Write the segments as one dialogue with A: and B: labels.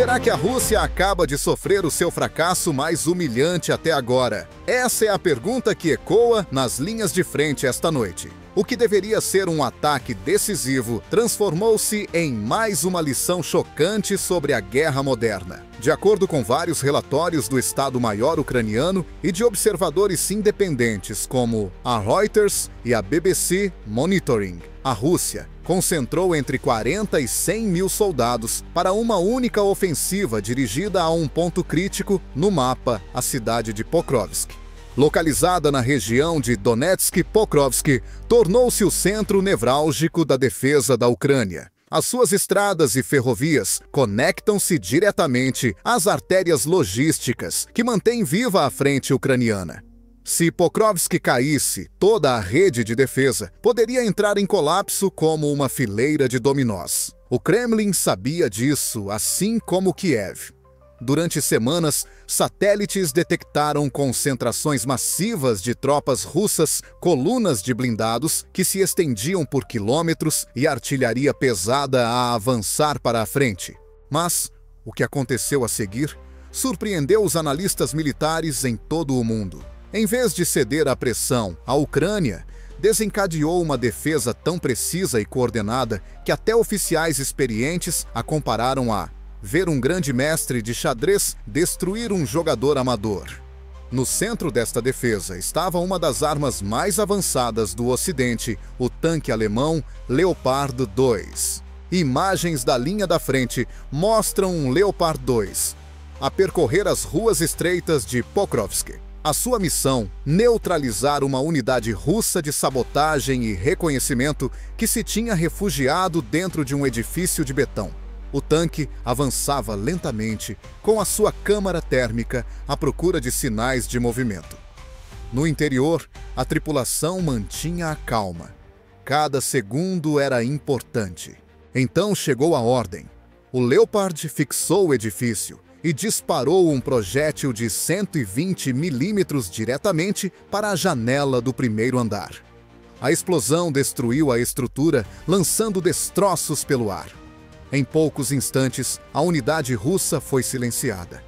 A: Será que a Rússia acaba de sofrer o seu fracasso mais humilhante até agora? Essa é a pergunta que ecoa nas linhas de frente esta noite. O que deveria ser um ataque decisivo transformou-se em mais uma lição chocante sobre a guerra moderna. De acordo com vários relatórios do Estado-Maior ucraniano e de observadores independentes como a Reuters e a BBC Monitoring, a Rússia concentrou entre 40 e 100 mil soldados para uma única ofensiva dirigida a um ponto crítico no mapa, a cidade de Pokrovsk. Localizada na região de Donetsk-Pokrovsk, tornou-se o centro nevrálgico da defesa da Ucrânia. As suas estradas e ferrovias conectam-se diretamente às artérias logísticas que mantêm viva a frente ucraniana. Se Pokrovsk caísse, toda a rede de defesa poderia entrar em colapso como uma fileira de dominós. O Kremlin sabia disso, assim como Kiev. Durante semanas, satélites detectaram concentrações massivas de tropas russas, colunas de blindados que se estendiam por quilômetros e artilharia pesada a avançar para a frente. Mas o que aconteceu a seguir surpreendeu os analistas militares em todo o mundo. Em vez de ceder à pressão, a Ucrânia desencadeou uma defesa tão precisa e coordenada que até oficiais experientes a compararam a ver um grande mestre de xadrez destruir um jogador amador. No centro desta defesa estava uma das armas mais avançadas do Ocidente, o tanque alemão Leopard 2. Imagens da linha da frente mostram um Leopard 2 a percorrer as ruas estreitas de Pokrovsk. A sua missão, neutralizar uma unidade russa de sabotagem e reconhecimento que se tinha refugiado dentro de um edifício de betão. O tanque avançava lentamente, com a sua câmara térmica à procura de sinais de movimento. No interior, a tripulação mantinha a calma. Cada segundo era importante. Então chegou a ordem. O Leopard fixou o edifício e disparou um projétil de 120 milímetros diretamente para a janela do primeiro andar. A explosão destruiu a estrutura, lançando destroços pelo ar. Em poucos instantes, a unidade russa foi silenciada.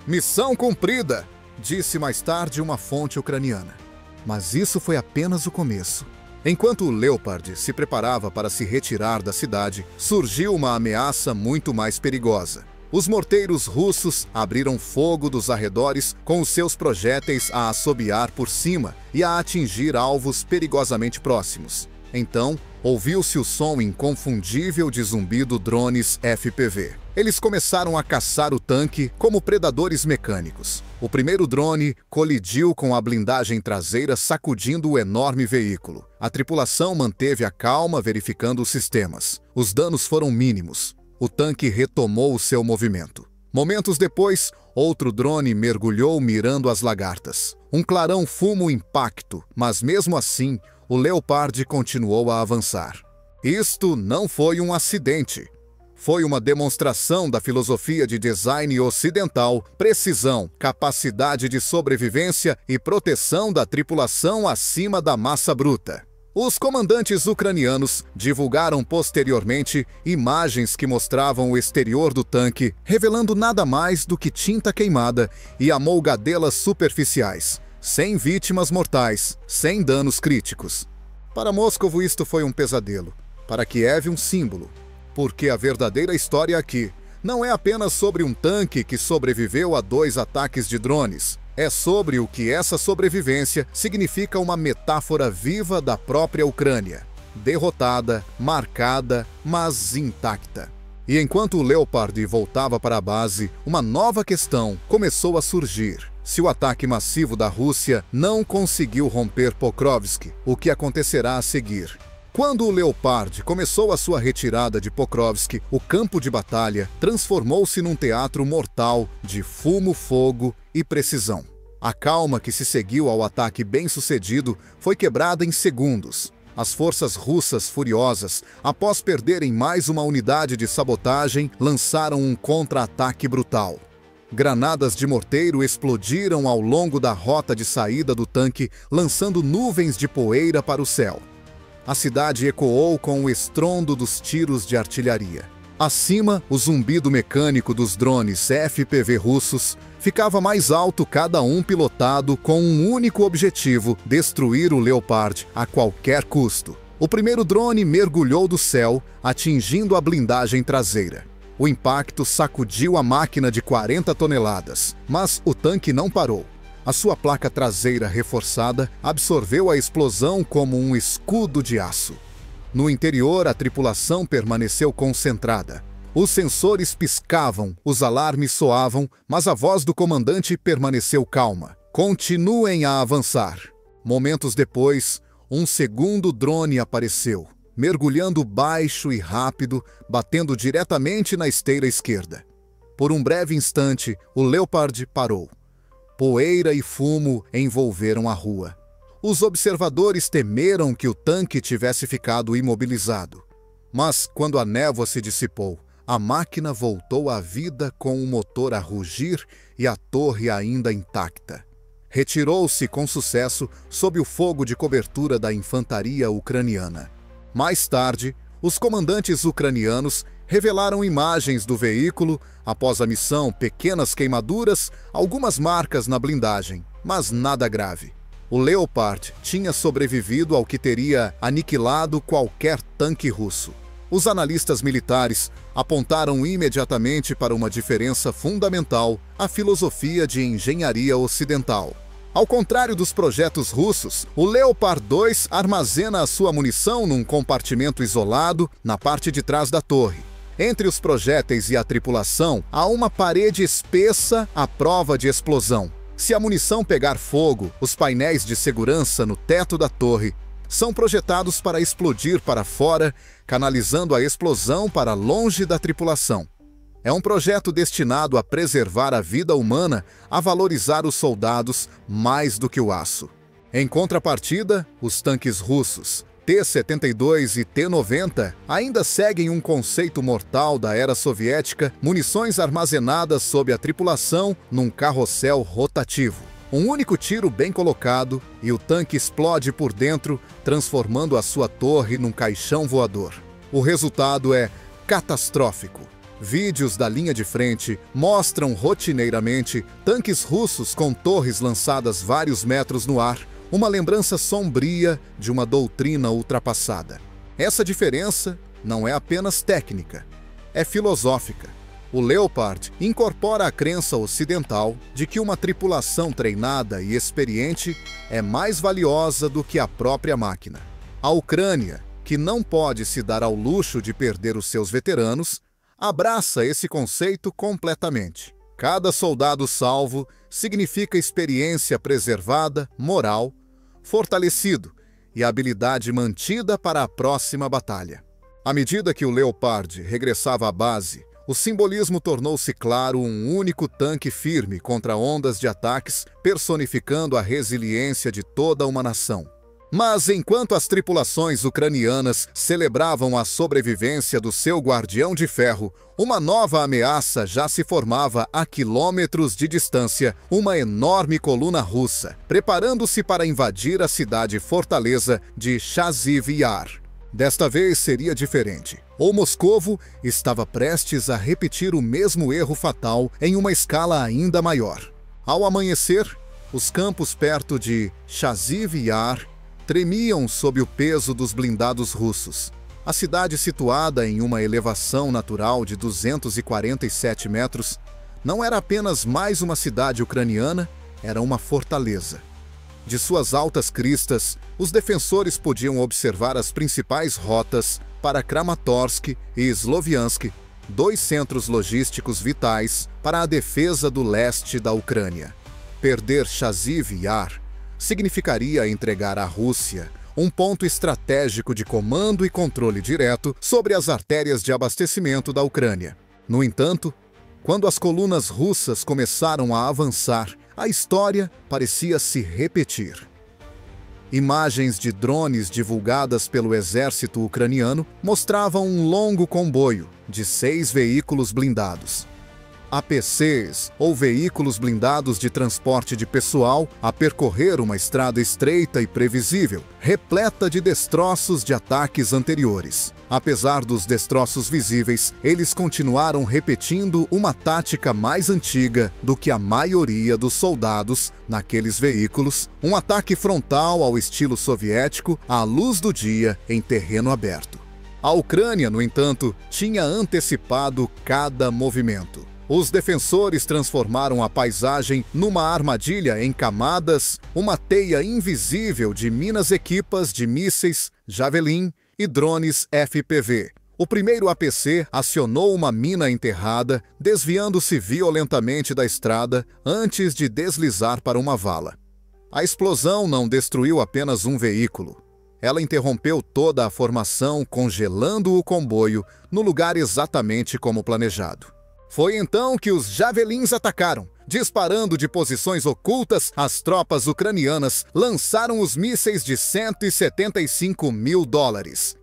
A: "Missão cumprida", disse mais tarde uma fonte ucraniana. Mas isso foi apenas o começo. Enquanto o Leopard se preparava para se retirar da cidade, surgiu uma ameaça muito mais perigosa. Os morteiros russos abriram fogo dos arredores com os seus projéteis a assobiar por cima e a atingir alvos perigosamente próximos. Então, ouviu-se o som inconfundível de zumbido drones FPV. Eles começaram a caçar o tanque como predadores mecânicos. O primeiro drone colidiu com a blindagem traseira, sacudindo o enorme veículo. A tripulação manteve a calma, verificando os sistemas. Os danos foram mínimos. O tanque retomou o seu movimento. Momentos depois, outro drone mergulhou mirando as lagartas. Um clarão fuma o impacto, mas mesmo assim, o Leopard continuou a avançar. Isto não foi um acidente. Foi uma demonstração da filosofia de design ocidental, precisão, capacidade de sobrevivência e proteção da tripulação acima da massa bruta. Os comandantes ucranianos divulgaram posteriormente imagens que mostravam o exterior do tanque, revelando nada mais do que tinta queimada e amolgadelas superficiais, sem vítimas mortais, sem danos críticos. Para Moscou isto foi um pesadelo, para Kiev um símbolo, porque a verdadeira história aqui não é apenas sobre um tanque que sobreviveu a 2 ataques de drones. É sobre o que essa sobrevivência significa, uma metáfora viva da própria Ucrânia. Derrotada, marcada, mas intacta. E enquanto o Leopard voltava para a base, uma nova questão começou a surgir. Se o ataque massivo da Rússia não conseguiu romper Pokrovsk, o que acontecerá a seguir? Quando o Leopard começou a sua retirada de Pokrovsk, o campo de batalha transformou-se num teatro mortal de fumo, fogo e precisão. A calma que se seguiu ao ataque bem-sucedido foi quebrada em segundos. As forças russas, furiosas, após perderem mais uma unidade de sabotagem, lançaram um contra-ataque brutal. Granadas de morteiro explodiram ao longo da rota de saída do tanque, lançando nuvens de poeira para o céu. A cidade ecoou com o estrondo dos tiros de artilharia. Acima, o zumbido mecânico dos drones FPV russos ficava mais alto, cada um pilotado com um único objetivo: destruir o Leopard a qualquer custo. O primeiro drone mergulhou do céu, atingindo a blindagem traseira. O impacto sacudiu a máquina de 40 toneladas, mas o tanque não parou. A sua placa traseira reforçada absorveu a explosão como um escudo de aço. No interior, a tripulação permaneceu concentrada. Os sensores piscavam, os alarmes soavam, mas a voz do comandante permaneceu calma. Continuem a avançar. Momentos depois, um segundo drone apareceu, mergulhando baixo e rápido, batendo diretamente na esteira esquerda. Por um breve instante, o Leopard parou. Poeira e fumo envolveram a rua. Os observadores temeram que o tanque tivesse ficado imobilizado. Mas, quando a névoa se dissipou, a máquina voltou à vida com o motor a rugir e a torre ainda intacta. Retirou-se com sucesso sob o fogo de cobertura da infantaria ucraniana. Mais tarde, os comandantes ucranianos revelaram imagens do veículo. Após a missão, pequenas queimaduras, algumas marcas na blindagem, mas nada grave. O Leopard tinha sobrevivido ao que teria aniquilado qualquer tanque russo. Os analistas militares apontaram imediatamente para uma diferença fundamental: a filosofia de engenharia ocidental. Ao contrário dos projetos russos, o Leopard 2 armazena a sua munição num compartimento isolado na parte de trás da torre. Entre os projéteis e a tripulação, há uma parede espessa à prova de explosão. Se a munição pegar fogo, os painéis de segurança no teto da torre são projetados para explodir para fora, canalizando a explosão para longe da tripulação. É um projeto destinado a preservar a vida humana, a valorizar os soldados mais do que o aço. Em contrapartida, os tanques russos T-72 e T-90 ainda seguem um conceito mortal da era soviética: munições armazenadas sob a tripulação num carrossel rotativo. Um único tiro bem colocado e o tanque explode por dentro, transformando a sua torre num caixão voador. O resultado é catastrófico. Vídeos da linha de frente mostram rotineiramente tanques russos com torres lançadas vários metros no ar, uma lembrança sombria de uma doutrina ultrapassada. Essa diferença não é apenas técnica, é filosófica. O Leopard incorpora a crença ocidental de que uma tripulação treinada e experiente é mais valiosa do que a própria máquina. A Ucrânia, que não pode se dar ao luxo de perder os seus veteranos, abraça esse conceito completamente. Cada soldado salvo significa experiência preservada, moral fortalecido e habilidade mantida para a próxima batalha. À medida que o Leopard regressava à base, o simbolismo tornou-se claro: um único tanque firme contra ondas de ataques, personificando a resiliência de toda uma nação. Mas enquanto as tripulações ucranianas celebravam a sobrevivência do seu guardião de ferro, uma nova ameaça já se formava a quilômetros de distância: uma enorme coluna russa, preparando-se para invadir a cidade-fortaleza de Chaziv Yar. Desta vez seria diferente. O Moscovo estava prestes a repetir o mesmo erro fatal em uma escala ainda maior. Ao amanhecer, os campos perto de Chaziv Yar tremiam sob o peso dos blindados russos. A cidade, situada em uma elevação natural de 247 metros, não era apenas mais uma cidade ucraniana, era uma fortaleza. De suas altas cristas, os defensores podiam observar as principais rotas para Kramatorsk e Sloviansk, dois centros logísticos vitais para a defesa do leste da Ucrânia. Perder Chaziv Yar significaria entregar à Rússia um ponto estratégico de comando e controle direto sobre as artérias de abastecimento da Ucrânia. No entanto, quando as colunas russas começaram a avançar, a história parecia se repetir. Imagens de drones divulgadas pelo exército ucraniano mostravam um longo comboio de 6 veículos blindados. APCs, ou veículos blindados de transporte de pessoal, a percorrer uma estrada estreita e previsível, repleta de destroços de ataques anteriores. Apesar dos destroços visíveis, eles continuaram repetindo uma tática mais antiga do que a maioria dos soldados naqueles veículos, um ataque frontal ao estilo soviético, à luz do dia, em terreno aberto. A Ucrânia, no entanto, tinha antecipado cada movimento. Os defensores transformaram a paisagem numa armadilha em camadas, uma teia invisível de minas-equipas de mísseis, Javelin e drones FPV. O primeiro APC acionou uma mina enterrada, desviando-se violentamente da estrada antes de deslizar para uma vala. A explosão não destruiu apenas um veículo. Ela interrompeu toda a formação, congelando o comboio no lugar exatamente como planejado. Foi então que os Javelins atacaram. Disparando de posições ocultas, as tropas ucranianas lançaram os mísseis de $175 mil.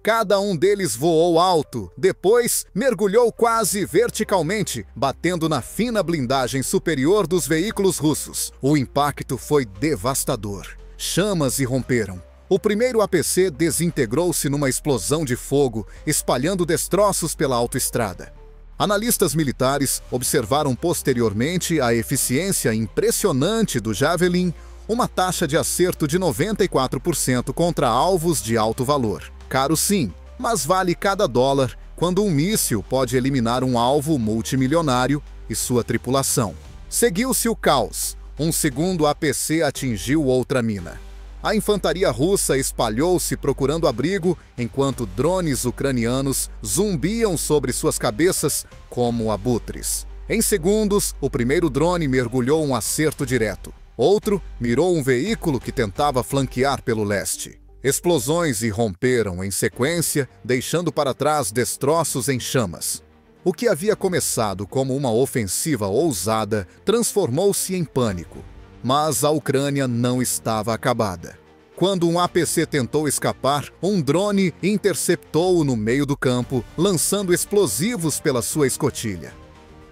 A: Cada um deles voou alto, depois mergulhou quase verticalmente, batendo na fina blindagem superior dos veículos russos. O impacto foi devastador. Chamas irromperam. O primeiro APC desintegrou-se numa explosão de fogo, espalhando destroços pela autoestrada. Analistas militares observaram posteriormente a eficiência impressionante do Javelin, uma taxa de acerto de 94% contra alvos de alto valor. Caro sim, mas vale cada dólar quando um míssil pode eliminar um alvo multimilionário e sua tripulação. Seguiu-se o caos. Um segundo APC atingiu outra mina. A infantaria russa espalhou-se procurando abrigo, enquanto drones ucranianos zumbiam sobre suas cabeças como abutres. Em segundos, o primeiro drone mergulhou um acerto direto. Outro mirou um veículo que tentava flanquear pelo leste. Explosões irromperam em sequência, deixando para trás destroços em chamas. O que havia começado como uma ofensiva ousada transformou-se em pânico. Mas a Ucrânia não estava acabada. Quando um APC tentou escapar, um drone interceptou-o no meio do campo, lançando explosivos pela sua escotilha.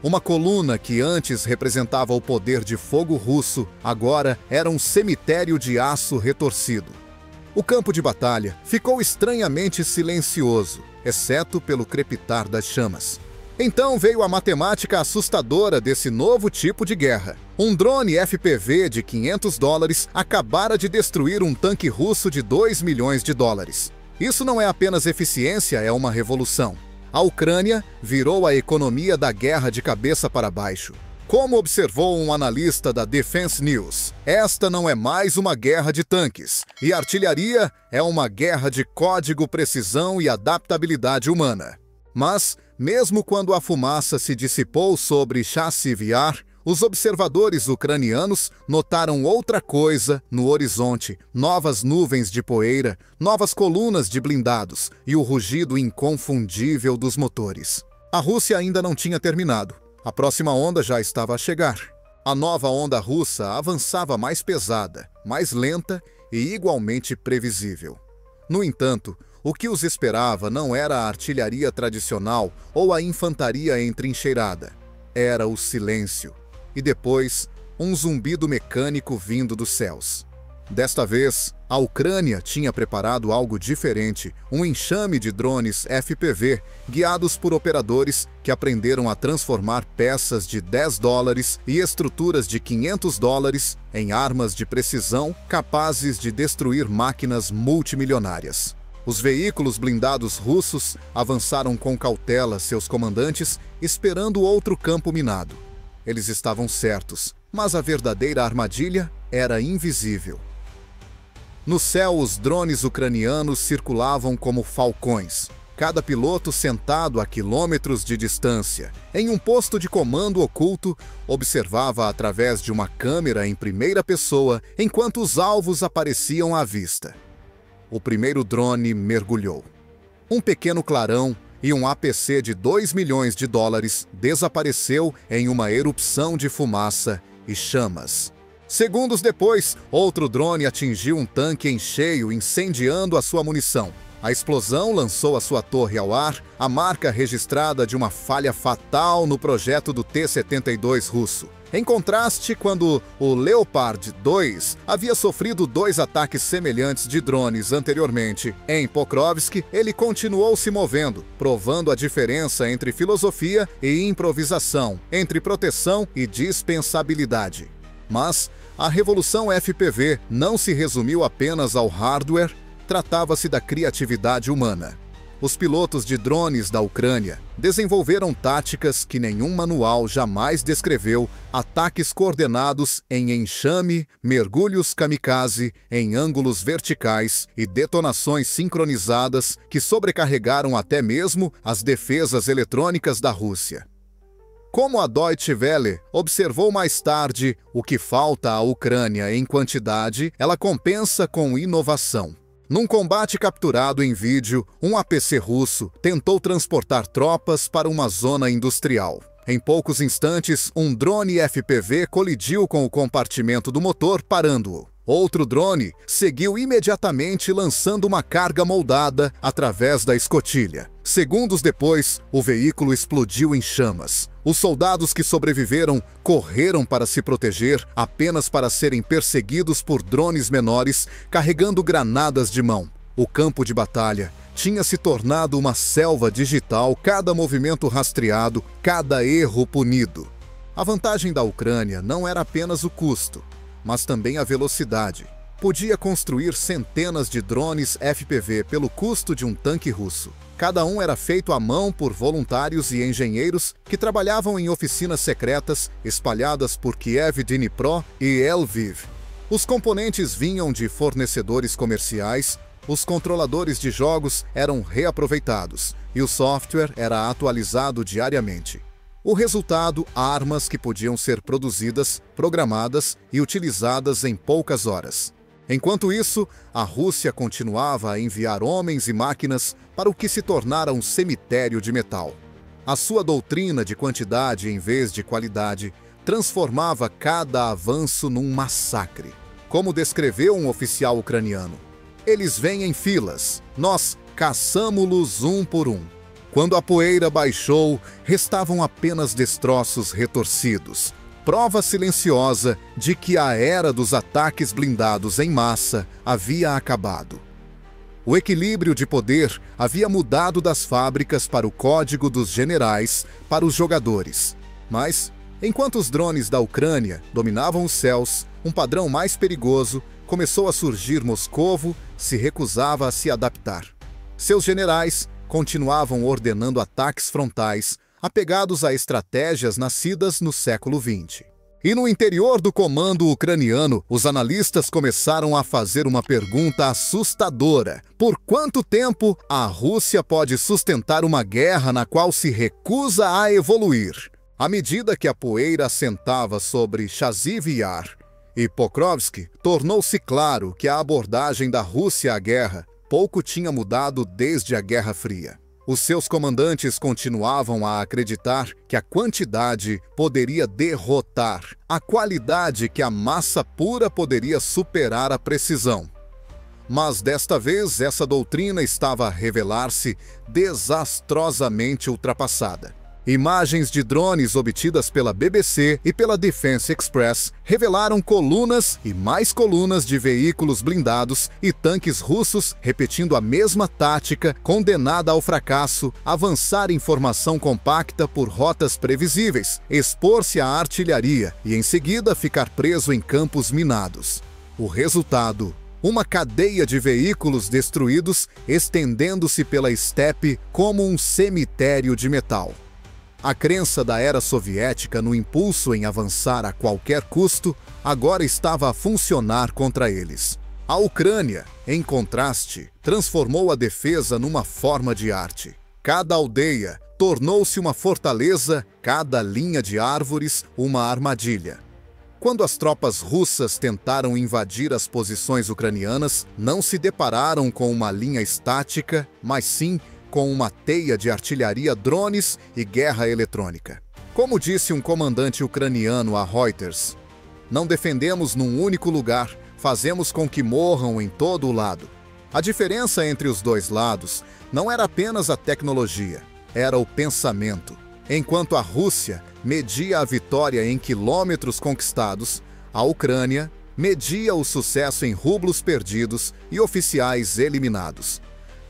A: Uma coluna que antes representava o poder de fogo russo, agora era um cemitério de aço retorcido. O campo de batalha ficou estranhamente silencioso, exceto pelo crepitar das chamas. Então veio a matemática assustadora desse novo tipo de guerra. Um drone FPV de $500 acabara de destruir um tanque russo de $2 milhões. Isso não é apenas eficiência, é uma revolução. A Ucrânia virou a economia da guerra de cabeça para baixo. Como observou um analista da Defense News, esta não é mais uma guerra de tanques, e artilharia é uma guerra de código, precisão e adaptabilidade humana. Mas, mesmo quando a fumaça se dissipou sobre Chassivyar, os observadores ucranianos notaram outra coisa no horizonte: novas nuvens de poeira, novas colunas de blindados e o rugido inconfundível dos motores. A Rússia ainda não tinha terminado. A próxima onda já estava a chegar. A nova onda russa avançava mais pesada, mais lenta e igualmente previsível. No entanto, o que os esperava não era a artilharia tradicional ou a infantaria entrincheirada. Era o silêncio. E depois, um zumbido mecânico vindo dos céus. Desta vez, a Ucrânia tinha preparado algo diferente, um enxame de drones FPV guiados por operadores que aprenderam a transformar peças de $10 e estruturas de $500 em armas de precisão capazes de destruir máquinas multimilionárias. Os veículos blindados russos avançaram com cautela seus comandantes, esperando outro campo minado. Eles estavam certos, mas a verdadeira armadilha era invisível. No céu, os drones ucranianos circulavam como falcões, cada piloto sentado a quilômetros de distância. Em um posto de comando oculto, observava através de uma câmera em primeira pessoa enquanto os alvos apareciam à vista. O primeiro drone mergulhou. Um pequeno clarão e um APC de $2 milhões desapareceu em uma erupção de fumaça e chamas. Segundos depois, outro drone atingiu um tanque em cheio, incendiando a sua munição. A explosão lançou a sua torre ao ar, a marca registrada de uma falha fatal no projeto do T-72 russo. Em contraste, quando o Leopard 2 havia sofrido 2 ataques semelhantes de drones anteriormente em Pokrovsk, ele continuou se movendo, provando a diferença entre filosofia e improvisação, entre proteção e dispensabilidade. Mas a revolução FPV não se resumiu apenas ao hardware, tratava-se da criatividade humana. Os pilotos de drones da Ucrânia desenvolveram táticas que nenhum manual jamais descreveu, ataques coordenados em enxame, mergulhos kamikaze em ângulos verticais e detonações sincronizadas que sobrecarregaram até mesmo as defesas eletrônicas da Rússia. Como a Deutsche Welle observou mais tarde, o que falta à Ucrânia em quantidade, ela compensa com inovação. Num combate capturado em vídeo, um APC russo tentou transportar tropas para uma zona industrial. Em poucos instantes, um drone FPV colidiu com o compartimento do motor, parando-o. Outro drone seguiu imediatamente lançando uma carga moldada através da escotilha. Segundos depois, o veículo explodiu em chamas. Os soldados que sobreviveram correram para se proteger apenas para serem perseguidos por drones menores carregando granadas de mão. O campo de batalha tinha se tornado uma selva digital, cada movimento rastreado, cada erro punido. A vantagem da Ucrânia não era apenas o custo, mas também a velocidade. Podia construir centenas de drones FPV pelo custo de um tanque russo. Cada um era feito à mão por voluntários e engenheiros que trabalhavam em oficinas secretas espalhadas por Kiev, Dnipro e Lviv. Os componentes vinham de fornecedores comerciais, os controladores de jogos eram reaproveitados e o software era atualizado diariamente. O resultado, armas que podiam ser produzidas, programadas e utilizadas em poucas horas. Enquanto isso, a Rússia continuava a enviar homens e máquinas para o que se tornara um cemitério de metal. A sua doutrina de quantidade em vez de qualidade transformava cada avanço num massacre. Como descreveu um oficial ucraniano, eles vêm em filas, nós caçamo-los um por um. Quando a poeira baixou, restavam apenas destroços retorcidos, prova silenciosa de que a era dos ataques blindados em massa havia acabado. O equilíbrio de poder havia mudado das fábricas para o código dos generais, para os jogadores. Mas, enquanto os drones da Ucrânia dominavam os céus, um padrão mais perigoso começou a surgir. Moscovo se recusava a se adaptar. Seus generais continuavam ordenando ataques frontais, apegados a estratégias nascidas no século XX. E no interior do comando ucraniano, os analistas começaram a fazer uma pergunta assustadora: por quanto tempo a Rússia pode sustentar uma guerra na qual se recusa a evoluir? À medida que a poeira assentava sobre Chasiv Yar e Pokrovsk, tornou-se claro que a abordagem da Rússia à guerra pouco tinha mudado desde a Guerra Fria. Os seus comandantes continuavam a acreditar que a quantidade poderia derrotar a qualidade, que a massa pura poderia superar a precisão. Mas desta vez essa doutrina estava a revelar-se desastrosamente ultrapassada. Imagens de drones obtidas pela BBC e pela Defense Express revelaram colunas e mais colunas de veículos blindados e tanques russos repetindo a mesma tática condenada ao fracasso: avançar em formação compacta por rotas previsíveis, expor-se à artilharia e em seguida ficar preso em campos minados. O resultado: uma cadeia de veículos destruídos estendendo-se pela estepe como um cemitério de metal. A crença da era soviética no impulso em avançar a qualquer custo agora estava a funcionar contra eles. A Ucrânia, em contraste, transformou a defesa numa forma de arte. Cada aldeia tornou-se uma fortaleza, cada linha de árvores uma armadilha. Quando as tropas russas tentaram invadir as posições ucranianas, não se depararam com uma linha estática, mas sim com uma teia de artilharia, drones e guerra eletrônica. Como disse um comandante ucraniano a Reuters, não defendemos num único lugar, fazemos com que morram em todo o lado. A diferença entre os dois lados não era apenas a tecnologia, era o pensamento. Enquanto a Rússia media a vitória em quilômetros conquistados, a Ucrânia media o sucesso em rublos perdidos e oficiais eliminados.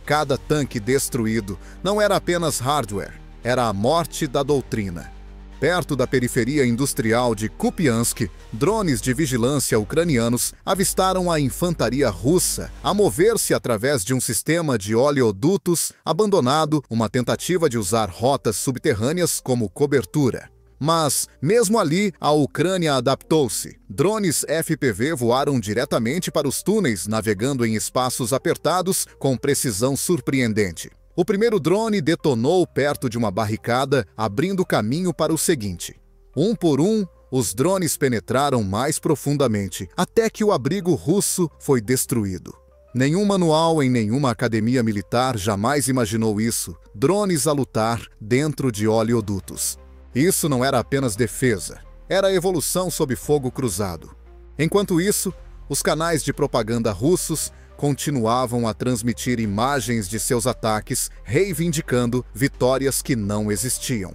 A: Cada tanque destruído não era apenas hardware, era a morte da doutrina. Perto da periferia industrial de Kupiansk, drones de vigilância ucranianos avistaram a infantaria russa a mover-se através de um sistema de oleodutos abandonado, uma tentativa de usar rotas subterrâneas como cobertura. Mas, mesmo ali, a Ucrânia adaptou-se. Drones FPV voaram diretamente para os túneis, navegando em espaços apertados com precisão surpreendente. O primeiro drone detonou perto de uma barricada, abrindo caminho para o seguinte. Um por um, os drones penetraram mais profundamente, até que o abrigo russo foi destruído. Nenhum manual em nenhuma academia militar jamais imaginou isso, drones a lutar dentro de oleodutos. Isso não era apenas defesa, era evolução sob fogo cruzado. Enquanto isso, os canais de propaganda russos continuavam a transmitir imagens de seus ataques, reivindicando vitórias que não existiam.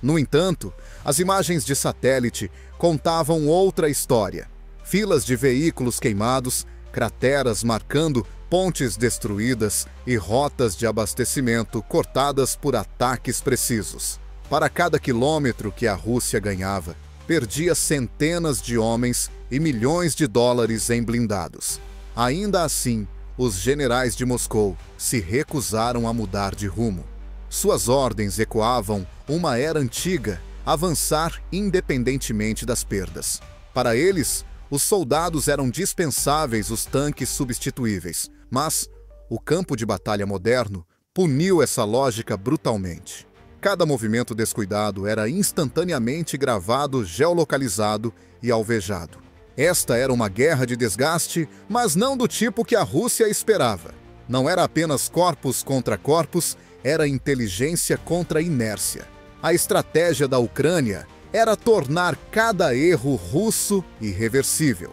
A: No entanto, as imagens de satélite contavam outra história. Filas de veículos queimados, crateras marcando pontes destruídas e rotas de abastecimento cortadas por ataques precisos. Para cada quilômetro que a Rússia ganhava, perdia centenas de homens e milhões de dólares em blindados. Ainda assim, os generais de Moscou se recusaram a mudar de rumo. Suas ordens ecoavam uma era antiga, avançar independentemente das perdas. Para eles, os soldados eram dispensáveis, os tanques substituíveis. Mas o campo de batalha moderno puniu essa lógica brutalmente. Cada movimento descuidado era instantaneamente gravado, geolocalizado e alvejado. Esta era uma guerra de desgaste, mas não do tipo que a Rússia esperava. Não era apenas corpos contra corpos, era inteligência contra inércia. A estratégia da Ucrânia era tornar cada erro russo irreversível.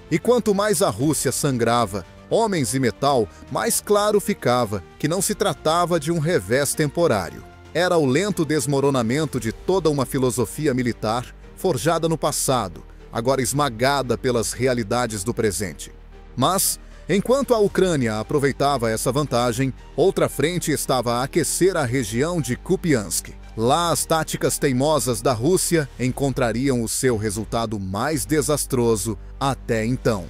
A: E quanto mais a Rússia sangrava homens e metal, mais claro ficava que não se tratava de um revés temporário. Era o lento desmoronamento de toda uma filosofia militar forjada no passado, agora esmagada pelas realidades do presente. Mas, enquanto a Ucrânia aproveitava essa vantagem, outra frente estava a aquecer a região de Kupiansk. Lá, as táticas teimosas da Rússia encontrariam o seu resultado mais desastroso até então.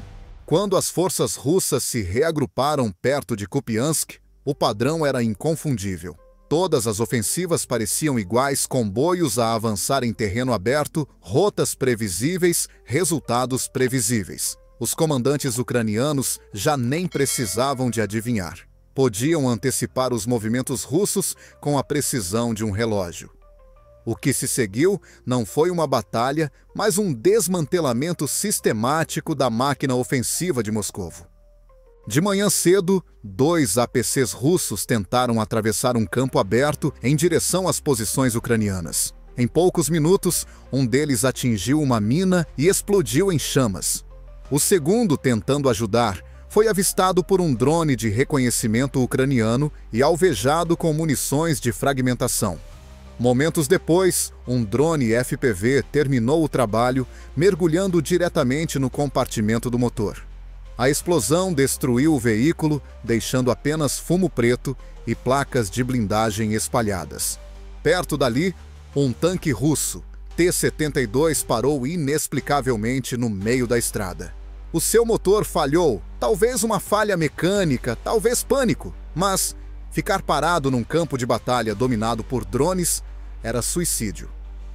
A: Quando as forças russas se reagruparam perto de Kupiansk, o padrão era inconfundível. Todas as ofensivas pareciam iguais, comboios a avançar em terreno aberto, rotas previsíveis, resultados previsíveis. Os comandantes ucranianos já nem precisavam de adivinhar. Podiam antecipar os movimentos russos com a precisão de um relógio. O que se seguiu não foi uma batalha, mas um desmantelamento sistemático da máquina ofensiva de Moscovo. De manhã cedo, 2 APCs russos tentaram atravessar um campo aberto em direção às posições ucranianas. Em poucos minutos, um deles atingiu uma mina e explodiu em chamas. O segundo, tentando ajudar, foi avistado por um drone de reconhecimento ucraniano e alvejado com munições de fragmentação. Momentos depois, um drone FPV terminou o trabalho, mergulhando diretamente no compartimento do motor. A explosão destruiu o veículo, deixando apenas fumo preto e placas de blindagem espalhadas. Perto dali, um tanque russo, T-72, parou inexplicavelmente no meio da estrada. O seu motor falhou, talvez uma falha mecânica, talvez pânico, mas ficar parado num campo de batalha dominado por drones era suicídio.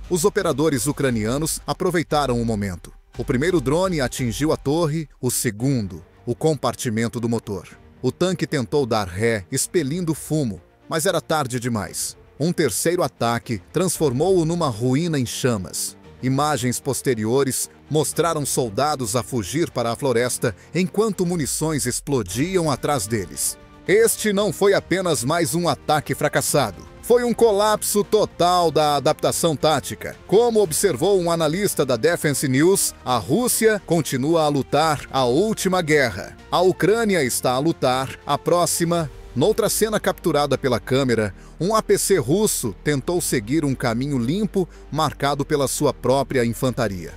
A: Os operadores ucranianos aproveitaram o momento. O primeiro drone atingiu a torre, o segundo, o compartimento do motor. O tanque tentou dar ré, expelindo fumo, mas era tarde demais. Um terceiro ataque transformou-o numa ruína em chamas. Imagens posteriores mostraram soldados a fugir para a floresta enquanto munições explodiam atrás deles. Este não foi apenas mais um ataque fracassado. Foi um colapso total da adaptação tática. Como observou um analista da Defense News, a Rússia continua a lutar a última guerra. A Ucrânia está a lutar a próxima. Noutra cena capturada pela câmera, um APC russo tentou seguir um caminho limpo marcado pela sua própria infantaria.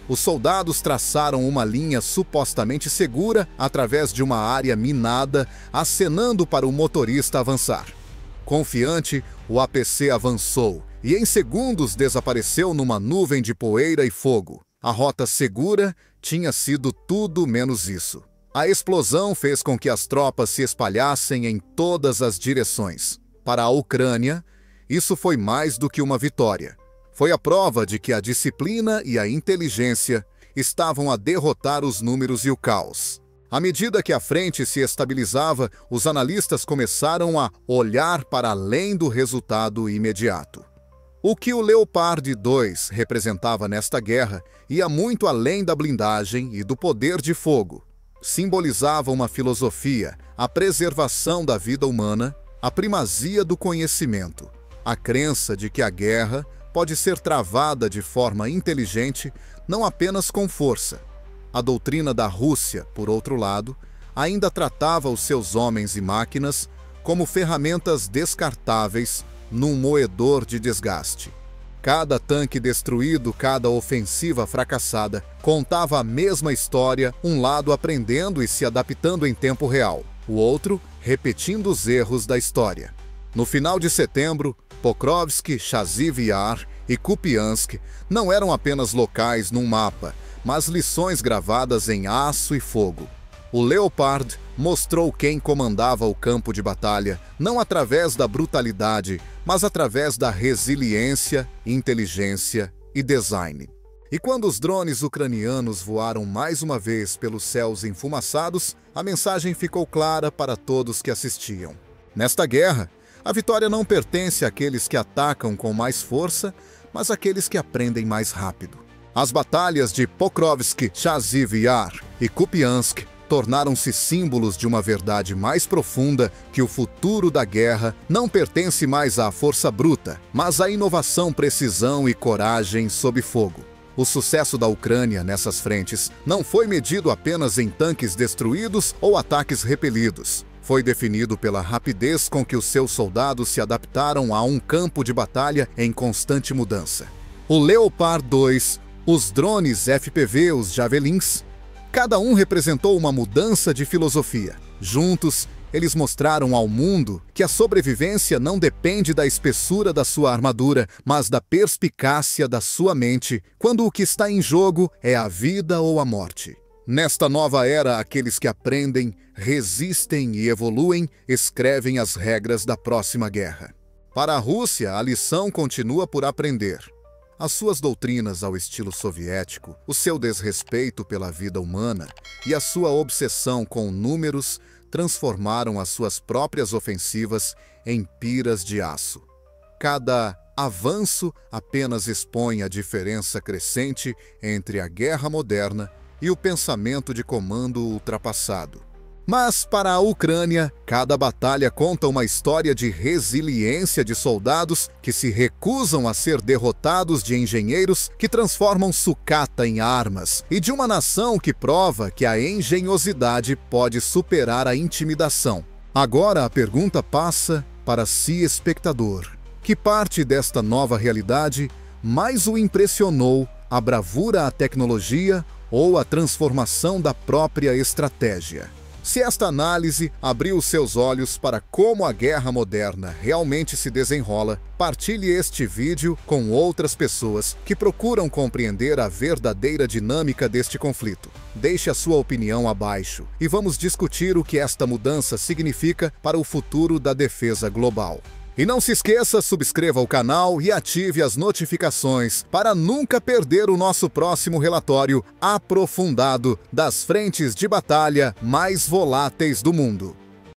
A: Os soldados traçaram uma linha supostamente segura através de uma área minada, acenando para o motorista avançar. Confiante, o APC avançou e em segundos desapareceu numa nuvem de poeira e fogo. A rota segura tinha sido tudo menos isso. A explosão fez com que as tropas se espalhassem em todas as direções. Para a Ucrânia, isso foi mais do que uma vitória. Foi a prova de que a disciplina e a inteligência estavam a derrotar os números e o caos. À medida que a frente se estabilizava, os analistas começaram a olhar para além do resultado imediato. O que o Leopard 2 representava nesta guerra ia muito além da blindagem e do poder de fogo. Simbolizava uma filosofia, a preservação da vida humana, a primazia do conhecimento, a crença de que a guerra pode ser travada de forma inteligente, não apenas com força. A doutrina da Rússia, por outro lado, ainda tratava os seus homens e máquinas como ferramentas descartáveis num moedor de desgaste. Cada tanque destruído, cada ofensiva fracassada, contava a mesma história, um lado aprendendo e se adaptando em tempo real, o outro repetindo os erros da história. No final de setembro, Pokrovsk, Chaziv Yar e Kupiansk não eram apenas locais num mapa, mas lições gravadas em aço e fogo. O Leopard mostrou quem comandava o campo de batalha, não através da brutalidade, mas através da resiliência, inteligência e design. E quando os drones ucranianos voaram mais uma vez pelos céus enfumaçados, a mensagem ficou clara para todos que assistiam. Nesta guerra, a vitória não pertence àqueles que atacam com mais força, mas àqueles que aprendem mais rápido. As batalhas de Pokrovsk, Chaziv Yar e Kupiansk tornaram-se símbolos de uma verdade mais profunda, que o futuro da guerra não pertence mais à força bruta, mas à inovação, precisão e coragem sob fogo. O sucesso da Ucrânia nessas frentes não foi medido apenas em tanques destruídos ou ataques repelidos. Foi definido pela rapidez com que os seus soldados se adaptaram a um campo de batalha em constante mudança. O Leopard 2, os drones FPV, os Javelins, cada um representou uma mudança de filosofia. Juntos, eles mostraram ao mundo que a sobrevivência não depende da espessura da sua armadura, mas da perspicácia da sua mente, quando o que está em jogo é a vida ou a morte. Nesta nova era, aqueles que aprendem, resistem e evoluem escrevem as regras da próxima guerra. Para a Rússia, a lição continua por aprender. As suas doutrinas ao estilo soviético, o seu desrespeito pela vida humana e a sua obsessão com números transformaram as suas próprias ofensivas em piras de aço. Cada avanço apenas expõe a diferença crescente entre a guerra moderna e o pensamento de comando ultrapassado. Mas, para a Ucrânia, cada batalha conta uma história de resiliência de soldados que se recusam a ser derrotados, de engenheiros que transformam sucata em armas, e de uma nação que prova que a engenhosidade pode superar a intimidação. Agora a pergunta passa para si, espectador. Que parte desta nova realidade mais o impressionou, a bravura, a tecnologia ou a transformação da própria estratégia? Se esta análise abriu seus olhos para como a guerra moderna realmente se desenrola, partilhe este vídeo com outras pessoas que procuram compreender a verdadeira dinâmica deste conflito. Deixe a sua opinião abaixo e vamos discutir o que esta mudança significa para o futuro da defesa global. E não se esqueça, subscreva o canal e ative as notificações para nunca perder o nosso próximo relatório aprofundado das frentes de batalha mais voláteis do mundo.